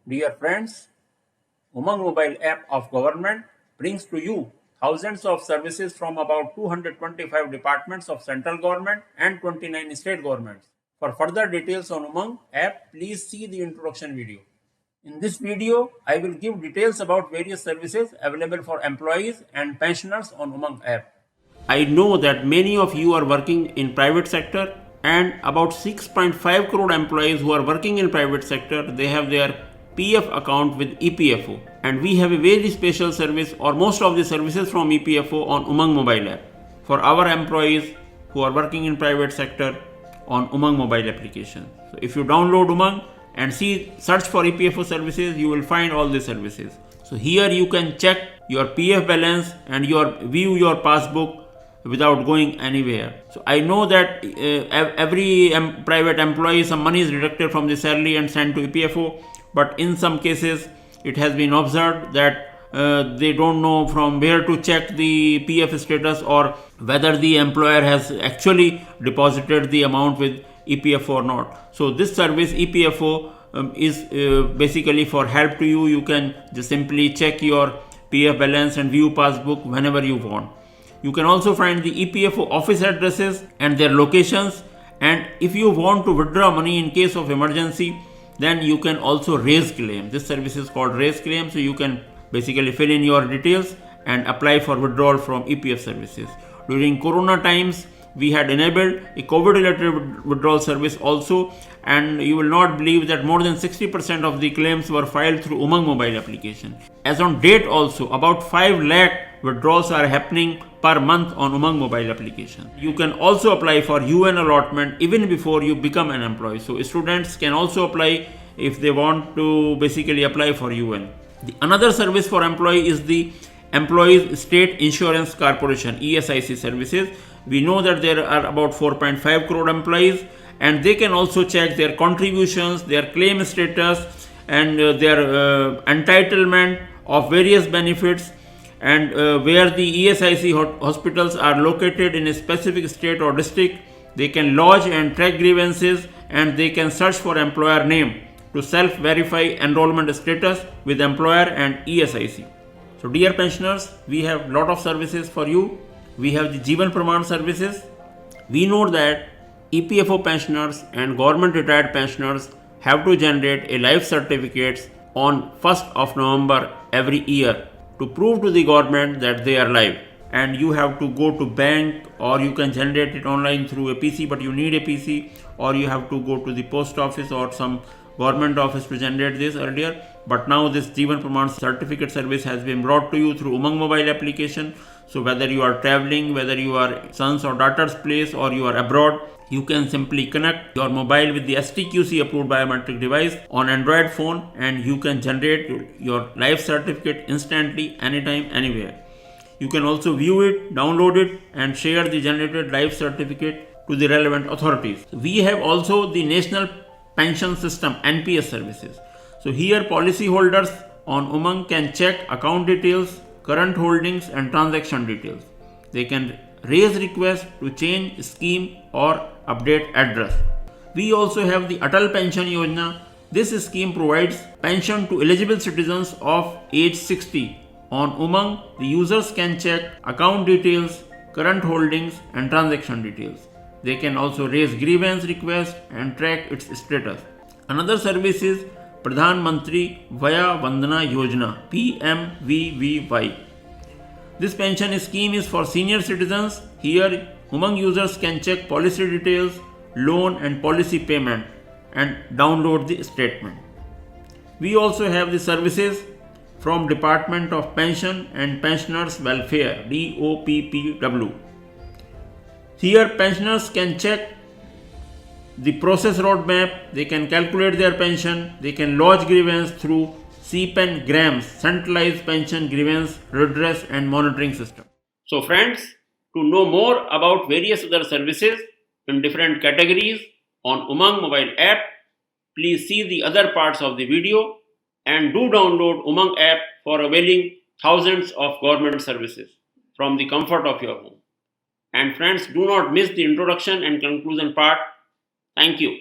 Dear friends, Umang mobile app of government brings to you thousands of services from about 225 departments of central government and 29 state governments. For further details on Umang app, please see the introduction video. In this video, I will give details about various services available for employees and pensioners on Umang app. I know that many of you are working in private sector, and about 6.5 crore employees who are working in private sector, they have their PF account with EPFO, and we have a very special service or most of the services from EPFO on Umang mobile app for our employees who are working in private sector on Umang mobile application. So if you download Umang and search for EPFO services, you will find all the services. So here you can check your PF balance and view your passbook without going anywhere. So I know that every private employee, some money is deducted from the salary and sent to EPFO, but in some cases it has been observed that they don't know from where to check the PF status or whether the employer has actually deposited the amount with EPFO or not. So this service EPFO is basically for help to you. You can just simply check your PF balance and view passbook whenever you want. You can also find the EPFO office addresses and their locations, and if you want to withdraw money in case of emergency, then you can also raise claim. This service is called raise claim, so you can basically fill in your details and apply for withdrawal from EPF services. During Corona times, we had enabled a COVID related withdrawal service also, and you will not believe that more than 60% of the claims were filed through Umang mobile application. As on date also, about 5 lakh withdrawals are happening per month on Umang mobile application. You can also apply for UN allotment even before you become an employee. So students can also apply if they want to basically apply for UN. Another service for employee is the Employees State Insurance Corporation ESIC services. We know that there are about 4.5 crore employees, and they can also check their contributions, their claim status, and their entitlement of various benefits, and where the ESIC hospitals are located in a specific state or district. They can lodge and track grievances, and they can search for employer name to self-verify enrollment status with employer and ESIC. So dear pensioners, we have lot of services for you. We have the Jeevan Praman services. We know that EPFO pensioners and government retired pensioners have to generate a life certificates on 1st of November every year to prove to the government that they are live. And you have to go to bank, or you can generate it online through a PC, but you need a PC, or you have to go to the post office or some government office to generate this earlier. But now this Jeevan Praman certificate service has been brought to you through Umang mobile application. So whether you are traveling, whether you are son's or daughter's place, or you are abroad, you can simply connect your mobile with the STQC approved biometric device on Android phone, and you can generate your life certificate instantly, anytime, anywhere. You can also view it, download it, and share the generated life certificate to the relevant authorities. We have also the National Pension System NPS services. So here policyholders on Umang can check account details, current holdings, and transaction details. They can raise requests to change scheme or update address. We also have the Atal Pension Yojana. This scheme provides pension to eligible citizens of age 60. On Umang, the users can check account details, current holdings, and transaction details. They can also raise grievance requests and track its status. Another service is Pradhan Mantri Vaya Vandana Yojana PMVVY. This pension scheme is for senior citizens. Here, Umang users can check policy details, loan and policy payment, and download the statement. We also have the services from Department of Pension and Pensioners Welfare DOPPW. Here, pensioners can check the process roadmap, they can calculate their pension, they can lodge grievance through CPEN GRAMS, Centralized Pension Grievance Redress and Monitoring System. So friends, to know more about various other services in different categories on Umang mobile app, please see the other parts of the video, and do download Umang app for availing thousands of government services from the comfort of your home. And friends, do not miss the introduction and conclusion part. Thank you.